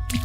Hi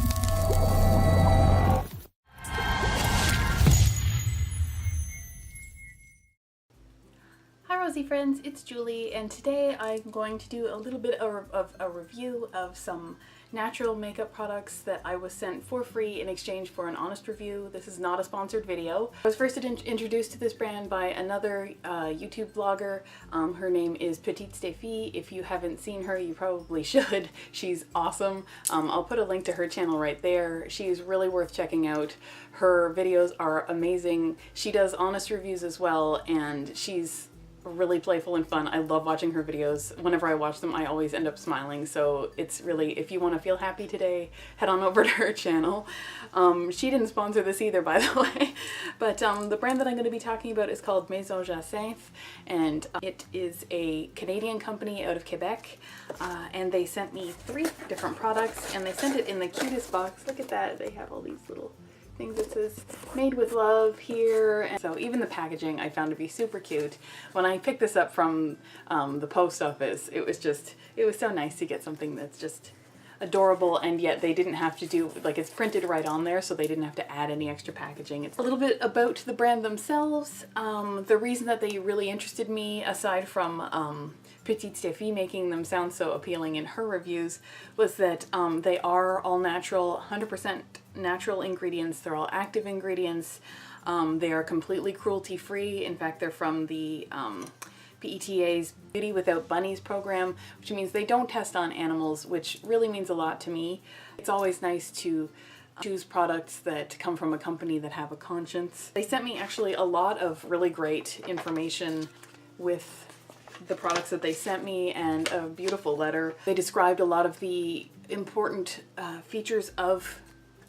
Rosy friends, it's Julie, and today I'm going to do a little bit of a review of some natural makeup products that I was sent for free in exchange for an honest review. This is not a sponsored video. I was first introduced to this brand by another YouTube blogger. Her name is Petite Steffi. If you haven't seen her, you probably should. She's awesome. I'll put a link to her channel right there. She's really worth checking out. Her videos are amazing. She does honest reviews as well, and she's really playful and fun. I love watching her videos. Whenever I watch them, I always end up smiling. So it's really, if you want to feel happy today, head on over to her channel. She didn't sponsor this either, by the way. But the brand that I'm going to be talking about is called Maison Jacynthe, and it is a Canadian company out of Quebec. And they sent me 3 different products, and they sent it in the cutest box. Look at that. They have all these little things that says made with love here, and so even the packaging I found to be super cute. When I picked this up from the post office, it was so nice to get something that's just adorable, and yet they didn't have to do, like, it's printed right on there, so they didn't have to add any extra packaging. It's a little bit about the brand themselves. The reason that they really interested me, aside from Petite Steffi making them sound so appealing in her reviews, was that they are all natural, 100% natural ingredients. They're all active ingredients. They are completely cruelty-free. In fact, they're from the PETA's Beauty Without Bunnies program, which means they don't test on animals, which really means a lot to me. It's always nice to choose products that come from a company that have a conscience. They sent me actually a lot of really great information with the products that they sent me, and a beautiful letter. They described a lot of the important features of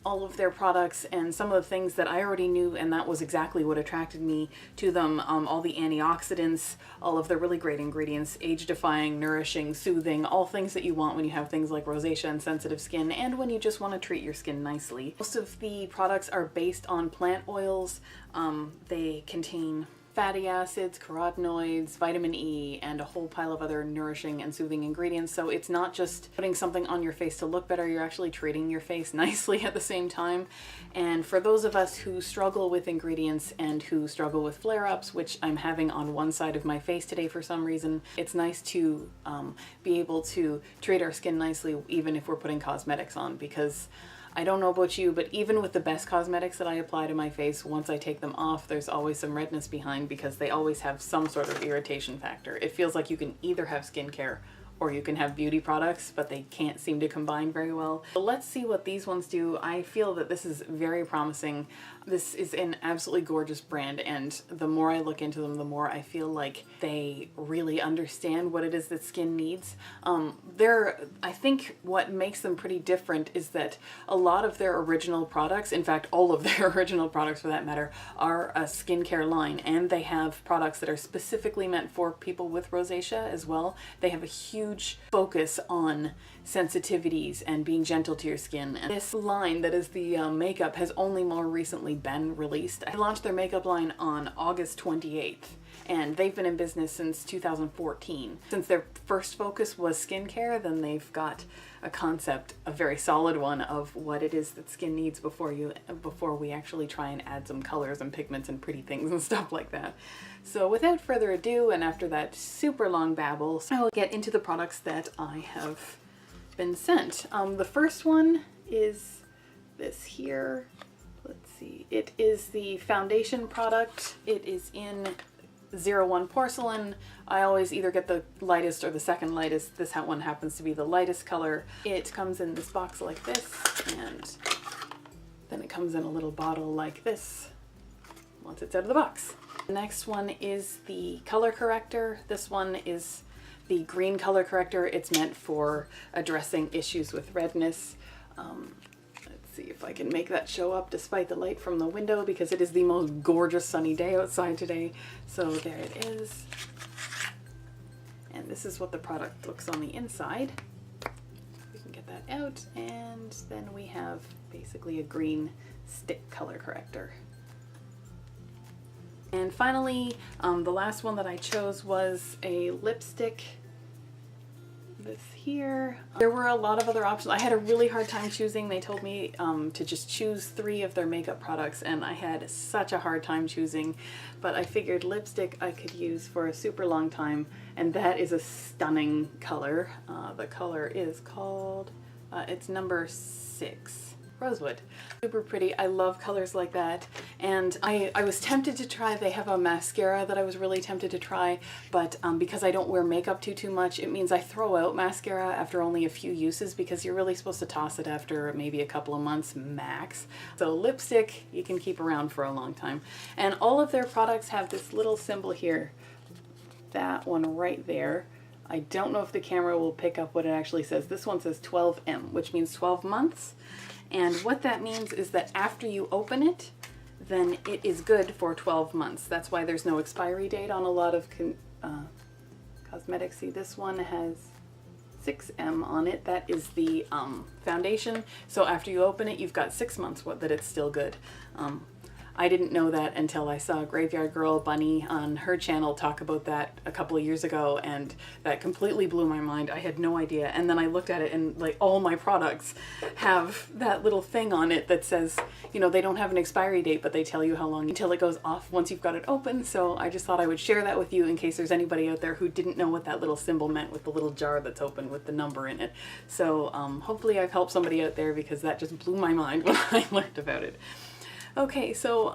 all of their products and some of the things that I already knew, and that was exactly what attracted me to them. All the antioxidants, all of the really great ingredients, age-defying, nourishing, soothing, all things that you want when you have things like rosacea and sensitive skin, and when you just want to treat your skin nicely. Most of the products are based on plant oils. They contain fatty acids, carotenoids, vitamin E, and a whole pile of other nourishing and soothing ingredients. So it's not just putting something on your face to look better, you're actually treating your face nicely at the same time. And for those of us who struggle with ingredients and who struggle with flare-ups, which I'm having on one side of my face today for some reason, it's nice to be able to treat our skin nicely even if we're putting cosmetics on, because I don't know about you, but even with the best cosmetics that I apply to my face, once I take them off, there's always some redness behind because they always have some sort of irritation factor. It feels like you can either have skincare or you can have beauty products, but they can't seem to combine very well. So let's see what these ones do. I feel that this is very promising. This is an absolutely gorgeous brand, and the more I look into them, the more I feel like they really understand what it is that skin needs. I think what makes them pretty different is that a lot of their original products, in fact all of their original products for that matter, are a skincare line, and they have products that are specifically meant for people with rosacea as well. They have a huge focus on sensitivities and being gentle to your skin. And this line that is the makeup has only more recently been released. I launched their makeup line on August 28th, and they've been in business since 2014. Since their first focus was skincare, then they've got a concept, a very solid one, of what it is that skin needs before we actually try and add some colors and pigments and pretty things and stuff like that. So without further ado, and after that super long babble, I will get into the products that I have been sent. The first one is this here. Let's see. It is the foundation product. It is in 01 porcelain. I always either get the lightest or the second lightest. This one happens to be the lightest color. It comes in this box like this, and then it comes in a little bottle like this once it's out of the box. The next one is the color corrector. This one is the green color corrector. It's meant for addressing issues with redness. Let's see if I can make that show up despite the light from the window, because it is the most gorgeous sunny day outside today. So there it is. And this is what the product looks on the inside. We can get that out, and then we have basically a green stick color corrector. And finally, the last one that I chose was a lipstick this here. There were a lot of other options. I had a really hard time choosing. They told me to just choose 3 of their makeup products, and I had such a hard time choosing, but I figured lipstick I could use for a super long time, and that is a stunning color. The color is called, it's number 6. Rosewood. Super pretty. I love colors like that. And I was tempted to try, they have a mascara that I was really tempted to try, but because I don't wear makeup too much, it means I throw out mascara after only a few uses, because you're really supposed to toss it after maybe a couple of months max. So lipstick you can keep around for a long time. And all of their products have this little symbol here. That one right there. I don't know if the camera will pick up what it actually says. This one says 12M, which means 12 months. And what that means is that after you open it, then it is good for 12 months. That's why there's no expiry date on a lot of cosmetics. See, this one has 6M on it. That is the foundation. So after you open it, you've got 6 months that it's still good. I didn't know that until I saw Graveyard Girl Bunny on her channel talk about that a couple of years ago, and that completely blew my mind. I had no idea. And then I looked at it, and like all my products have that little thing on it that says, you know, they don't have an expiry date, but they tell you how long until it goes off once you've got it open. So I just thought I would share that with you in case there's anybody out there who didn't know what that little symbol meant with the little jar that's open with the number in it. So hopefully I've helped somebody out there, because that just blew my mind when I learned about it. Okay, so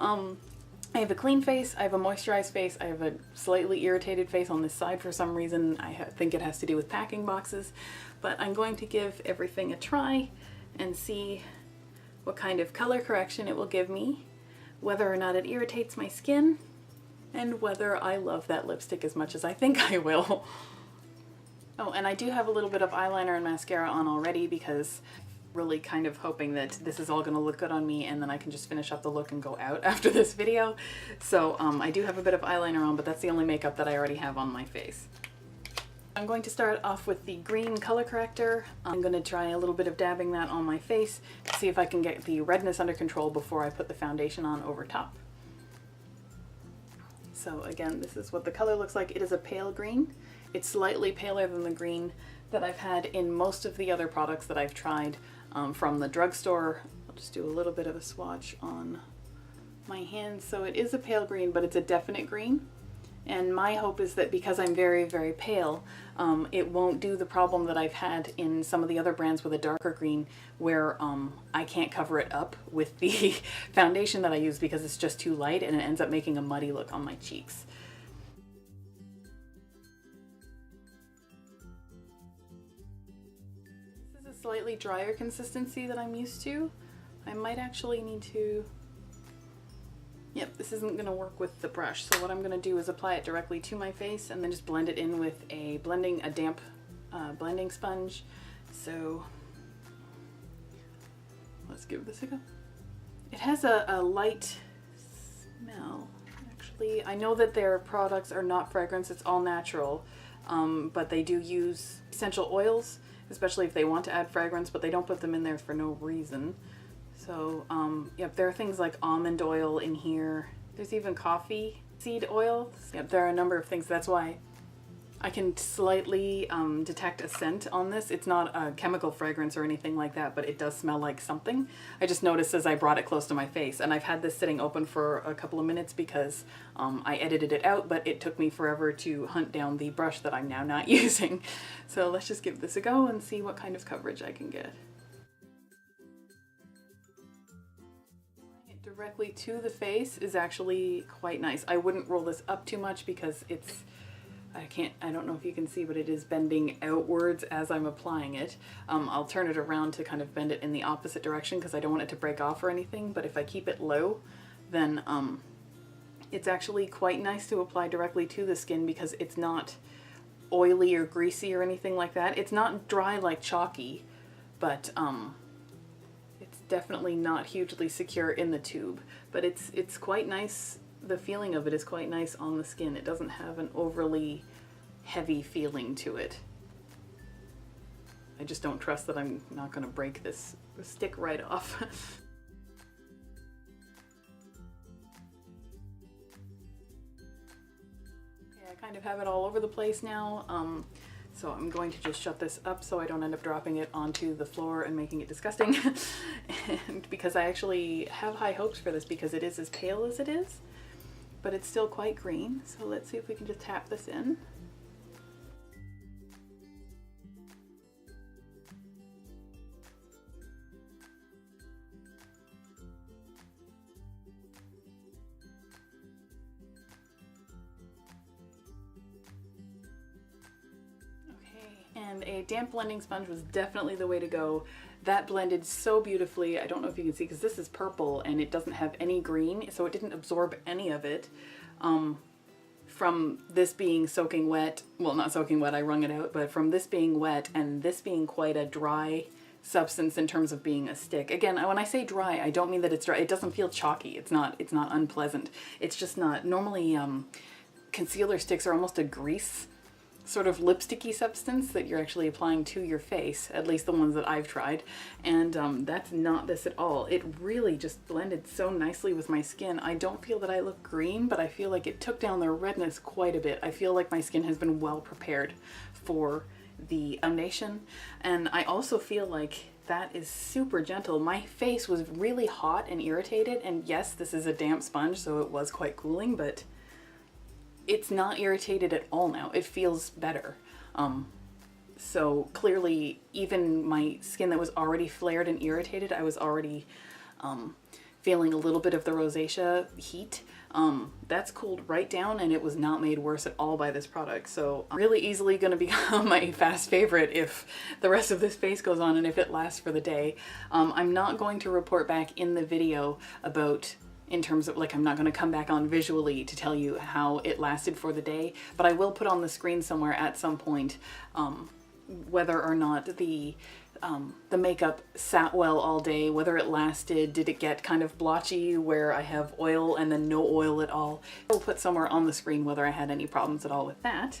I have a clean face, I have a moisturized face, I have a slightly irritated face on this side for some reason. I think it has to do with packing boxes, but I'm going to give everything a try and see what kind of color correction it will give me, whether or not it irritates my skin, and whether I love that lipstick as much as I think I will. Oh, and I do have a little bit of eyeliner and mascara on already, because really kind of hoping that this is all going to look good on me, and then I can just finish up the look and go out after this video. So I do have a bit of eyeliner on, but that's the only makeup that I already have on my face. I'm going to start off with the green color corrector. I'm going to try a little bit of dabbing that on my face to see if I can get the redness under control before I put the foundation on over top. So again, this is what the color looks like. It is a pale green. It's slightly paler than the green that I've had in most of the other products that I've tried from the drugstore. I'll just do a little bit of a swatch on my hands. So it is a pale green, but it's a definite green. And my hope is that because I'm very, very pale, it won't do the problem that I've had in some of the other brands with a darker green, where I can't cover it up with the foundation that I use because it's just too light, and it ends up making a muddy look on my cheeks. Slightly drier consistency that I'm used to. I might actually need to, yep, this isn't going to work with the brush, so what I'm going to do is apply it directly to my face and then just blend it in with a damp blending sponge. So let's give this a go. It has a light smell, actually. I know that their products are not fragrance, it's all natural, but they do use essential oils, especially if they want to add fragrance, but they don't put them in there for no reason. So, yep, there are things like almond oil in here. There's even coffee seed oil. Yep, there are a number of things. That's why I can slightly detect a scent on this. It's not a chemical fragrance or anything like that, but it does smell like something. I just noticed as I brought it close to my face, and I've had this sitting open for a couple of minutes because I edited it out, but it took me forever to hunt down the brush that I'm now not using. So let's just give this a go and see what kind of coverage I can get. Directly to the face is actually quite nice. I wouldn't roll this up too much because it's, I don't know if you can see, but it is bending outwards as I'm applying it. I'll turn it around to kind of bend it in the opposite direction because I don't want it to break off or anything, but if I keep it low, then it's actually quite nice to apply directly to the skin because it's not oily or greasy or anything like that. It's not dry like chalky, but it's definitely not hugely secure in the tube, but it's quite nice. The feeling of it is quite nice on the skin. It doesn't have an overly heavy feeling to it. I just don't trust that I'm not going to break this stick right off. Okay, I kind of have it all over the place now. So I'm going to just shut this up so I don't end up dropping it onto the floor and making it disgusting. And because I actually have high hopes for this because it is as pale as it is, but it's still quite green. So let's see if we can just tap this in. And a damp blending sponge was definitely the way to go. That blended so beautifully. I don't know if you can see because this is purple and it doesn't have any green, so it didn't absorb any of it from this being soaking wet. Well, not soaking wet, I wrung it out, but from this being wet and this being quite a dry substance in terms of being a stick. Again, when I say dry, I don't mean that it's dry. It doesn't feel chalky. It's not unpleasant. It's just not. Normally concealer sticks are almost a grease sort of lipsticky substance that you're actually applying to your face, at least the ones that I've tried, and that's not this at all. It really just blended so nicely with my skin. I don't feel that I look green, but I feel like it took down the redness quite a bit. I feel like my skin has been well prepared for the foundation, and I also feel like that is super gentle. My face was really hot and irritated, and yes, this is a damp sponge, so it was quite cooling, but it's not irritated at all now. It feels better. So clearly, even my skin that was already flared and irritated, I was already feeling a little bit of the rosacea heat. That's cooled right down, and it was not made worse at all by this product. So really easily going to become my fast favorite if the rest of this face goes on and if it lasts for the day. I'm not going to report back in the video about, in terms of like, I'm not going to come back on visually to tell you how it lasted for the day, but I will put on the screen somewhere at some point whether or not the makeup sat well all day, whether it lasted, did it get kind of blotchy where I have oil and then no oil at all. I'll put somewhere on the screen whether I had any problems at all with that.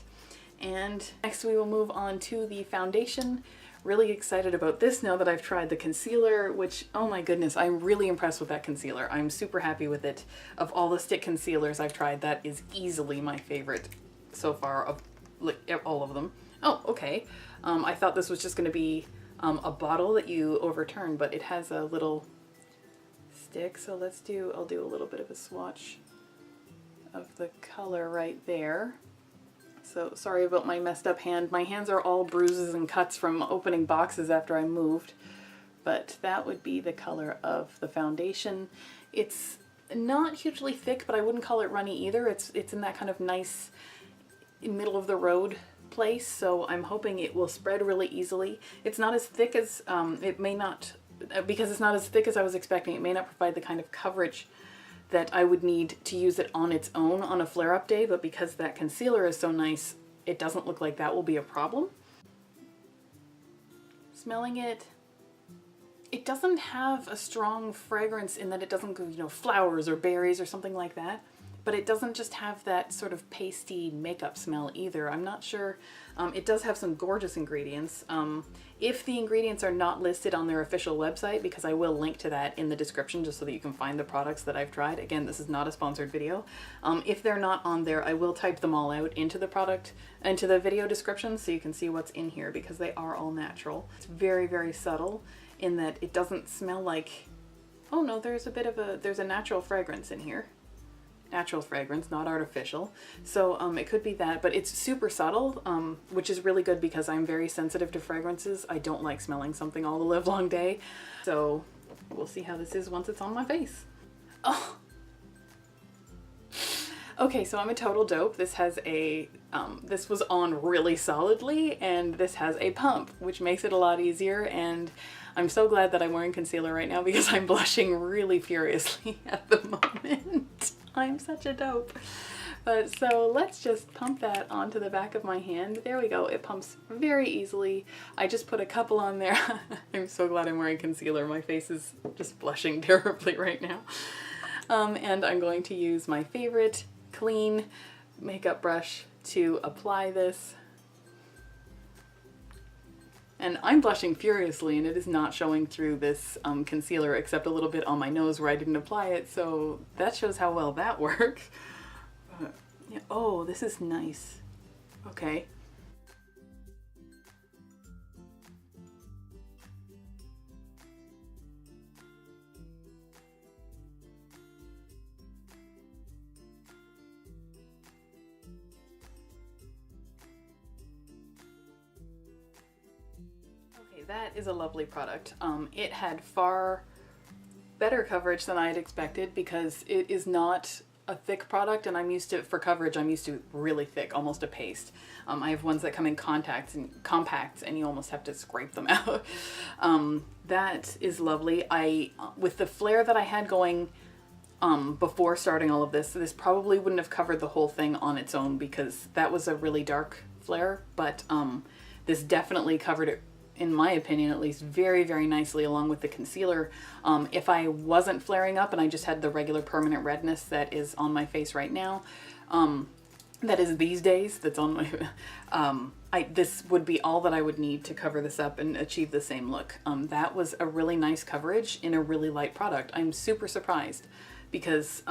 And next we will move on to the foundation. Really excited about this now that I've tried the concealer, which, oh my goodness, I'm really impressed with that concealer. I'm super happy with it. Of all the stick concealers I've tried, that is easily my favorite so far of like all of them. Oh, okay. I thought this was just going to be a bottle that you overturn, but it has a little stick. So I'll do a little bit of a swatch of the color right there. So sorry about my messed up hand. My hands are all bruises and cuts from opening boxes after I moved, but that would be the color of the foundation. It's not hugely thick, but I wouldn't call it runny either. It's in that kind of nice middle of the road place, so I'm hoping it will spread really easily. It's not as thick as, it may not, because it's not as thick as I was expecting, it may not provide the kind of coverage that I would need to use it on its own on a flare-up day, but because that concealer is so nice, it doesn't look like that will be a problem. Smelling it, it doesn't have a strong fragrance in that it doesn't go, you know, flowers or berries or something like that, but it doesn't just have that sort of pasty makeup smell either. I'm not sure. It does have some gorgeous ingredients. If the ingredients are not listed on their official website, because I will link to that in the description just so that you can find the products that I've tried. Again, this is not a sponsored video. If they're not on there, I will type them all out into the video description so you can see what's in here, because they are all natural. It's very, very subtle in that it doesn't smell like, oh no, there's a natural fragrance in here. Natural fragrance, not artificial. So it could be that, but it's super subtle, which is really good because I'm very sensitive to fragrances. I don't like smelling something all the live long day. So we'll see how this is once it's on my face. Oh. Okay, so I'm a total dope. This has a, this was on really solidly, and this has a pump, which makes it a lot easier. And I'm so glad that I'm wearing concealer right now because I'm blushing really furiously at the moment. I'm such a dope. But so let's just pump that onto the back of my hand. There we go. It pumps very easily. I just put a couple on there. I'm so glad I'm wearing concealer. My face is just blushing terribly right now. And I'm going to use my favorite clean makeup brush to apply this. And I'm blushing furiously, and it is not showing through this concealer except a little bit on my nose where I didn't apply it, so that shows how well that works. Yeah, oh, this is nice. Okay. that is a lovely product. It had far better coverage than I had expected because it is not a thick product, and I'm used to, for coverage, I'm used to really thick, almost a paste. I have ones that come in compacts and you almost have to scrape them out. That is lovely. With the flare that I had going before starting all of this probably wouldn't have covered the whole thing on its own because that was a really dark flare, but this definitely covered it, in my opinion at least, very, very nicely along with the concealer. If I wasn't flaring up and I just had the regular permanent redness that is on my face right now, that is these days, that's on my, this would be all that I would need to cover this up and achieve the same look. That was a really nice coverage in a really light product. I'm super surprised because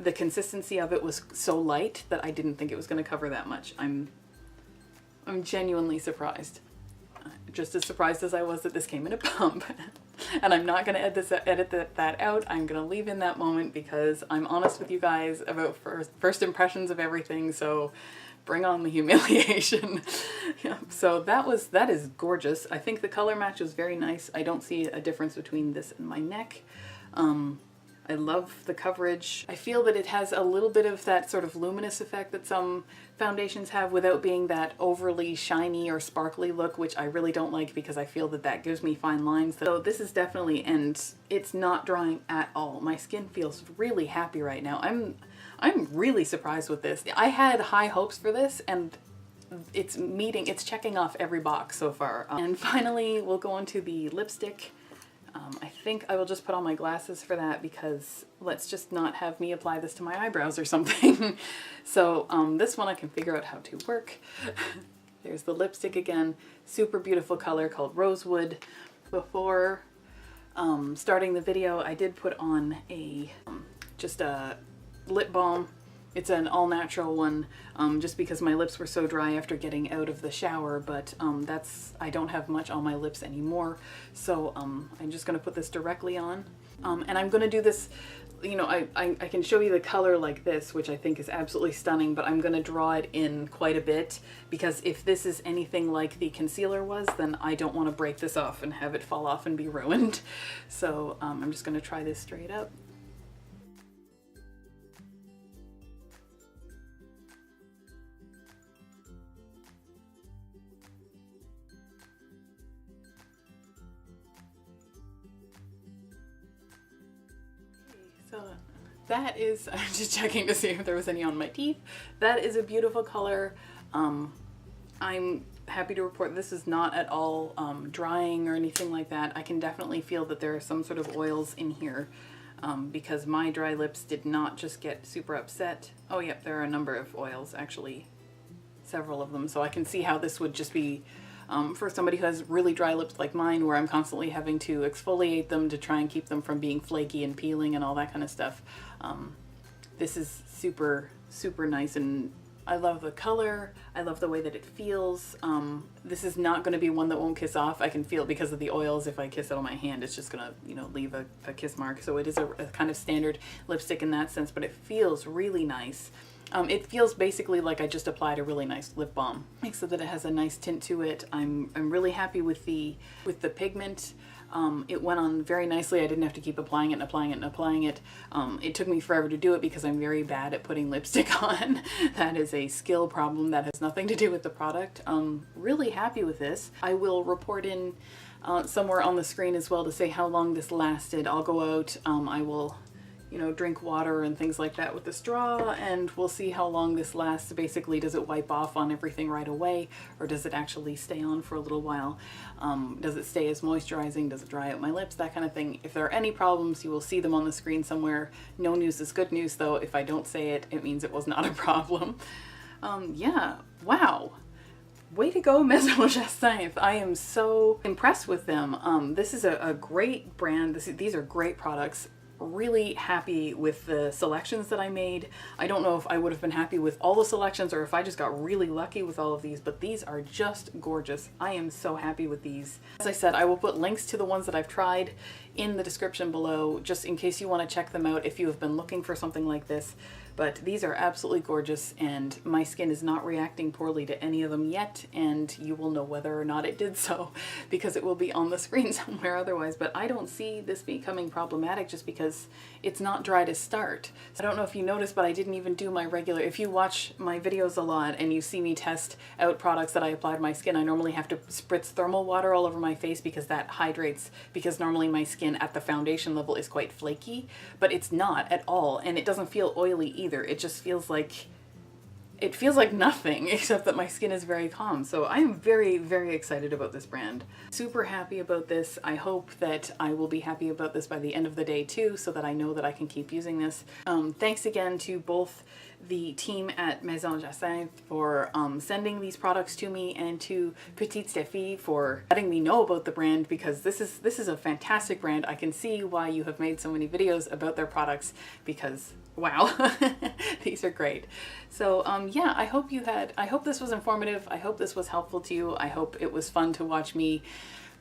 the consistency of it was so light that I didn't think it was going to cover that much. I'm genuinely surprised. Just as surprised as I was that this came in a pump. And I'm not going to edit that out. I'm going to leave in that moment because I'm honest with you guys about first impressions of everything, so bring on the humiliation. Yeah, so that is gorgeous. I think the color match was very nice. I don't see a difference between this and my neck. I love the coverage. I feel that it has a little bit of that sort of luminous effect that some foundations have without being that overly shiny or sparkly look, which I really don't like because I feel that that gives me fine lines. So this is definitely, and it's not drying at all. My skin feels really happy right now. I'm really surprised with this. I had high hopes for this, and it's checking off every box so far. And finally, we'll go on to the lipstick. I think I will just put on my glasses for that because let's just not have me apply this to my eyebrows or something. So this one I can figure out how to work. There's the lipstick again. Super beautiful color called Rosewood. Before starting the video, I did put on just a lip balm. It's an all-natural one, just because my lips were so dry after getting out of the shower, but I don't have much on my lips anymore, so I'm just going to put this directly on. And I'm going to do this, you know, I can show you the color like this, which I think is absolutely stunning, but I'm going to draw it in quite a bit, because if this is anything like the concealer was, then I don't want to break this off and have it fall off and be ruined. So I'm just going to try this straight up. So that is, I'm just checking to see if there was any on my teeth. That is a beautiful color. I'm happy to report this is not at all drying or anything like that. I can definitely feel that there are some sort of oils in here because my dry lips did not just get super upset. Oh yep, there are a number of oils, actually several of them. So I can see how this would just be for somebody who has really dry lips like mine, where I'm constantly having to exfoliate them to try and keep them from being flaky and peeling and all that kind of stuff. This is super, super nice, and I love the color. I love the way that it feels. This is not going to be one that won't kiss off. I can feel it because of the oils. If I kiss it on my hand, it's just going to, you know, leave a kiss mark. So it is a kind of standard lipstick in that sense, but it feels really nice. It feels basically like I just applied a really nice lip balm, so that it has a nice tint to it. I'm really happy with the pigment. It went on very nicely. I didn't have to keep applying it and applying it and applying it. It took me forever to do it because I'm very bad at putting lipstick on. That is a skill problem that has nothing to do with the product. Really happy with this. I will report in somewhere on the screen as well to say how long this lasted. I'll go out, I will, you know, drink water and things like that with the straw, and we'll see how long this lasts. Basically, does it wipe off on everything right away, or does it actually stay on for a little while? Does it stay as moisturizing? Does it dry out my lips? That kind of thing. If there are any problems, you will see them on the screen somewhere. No news is good news, though. If I don't say it, it means it was not a problem. Yeah, wow. Way to go, Maison Jacynthe. I am so impressed with them. This is a great brand. These are great products. Really happy with the selections that I made. I don't know if I would have been happy with all the selections or if I just got really lucky with all of these, but these are just gorgeous. I am so happy with these. As I said, I will put links to the ones that I've tried in the description below, just in case you want to check them out if you have been looking for something like this. but these are absolutely gorgeous, and my skin is not reacting poorly to any of them yet, and you will know whether or not it did so because it will be on the screen somewhere otherwise. But I don't see this becoming problematic just because it's not dry to start. So I don't know if you noticed, but I didn't even do my regular, if you watch my videos a lot and you see me test out products that I apply to my skin, I normally have to spritz thermal water all over my face because that hydrates, because normally my skin at the foundation level is quite flaky, but it's not at all, and it doesn't feel oily either. It just feels like nothing, except that my skin is very calm. So I am very, very excited about this brand. Super happy about this. I hope that I will be happy about this by the end of the day too, so that I know that I can keep using this. Thanks again to both the team at Maison Jacynthe for sending these products to me, and to Petite Steffi for letting me know about the brand, because this is a fantastic brand. I can see why you have made so many videos about their products, because wow, these are great. So yeah, I hope this was informative. I hope this was helpful to you. I hope it was fun to watch me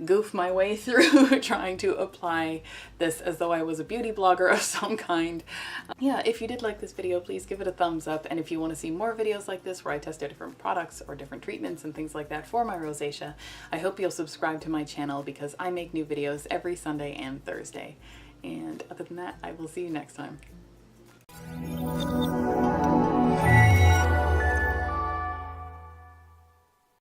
goof my way through trying to apply this as though I was a beauty blogger of some kind. Yeah, if you did like this video, please give it a thumbs up, and if you want to see more videos like this where I test out different products or different treatments and things like that for my rosacea, I hope you'll subscribe to my channel, because I make new videos every Sunday and Thursday. And other than that, I will see you next time.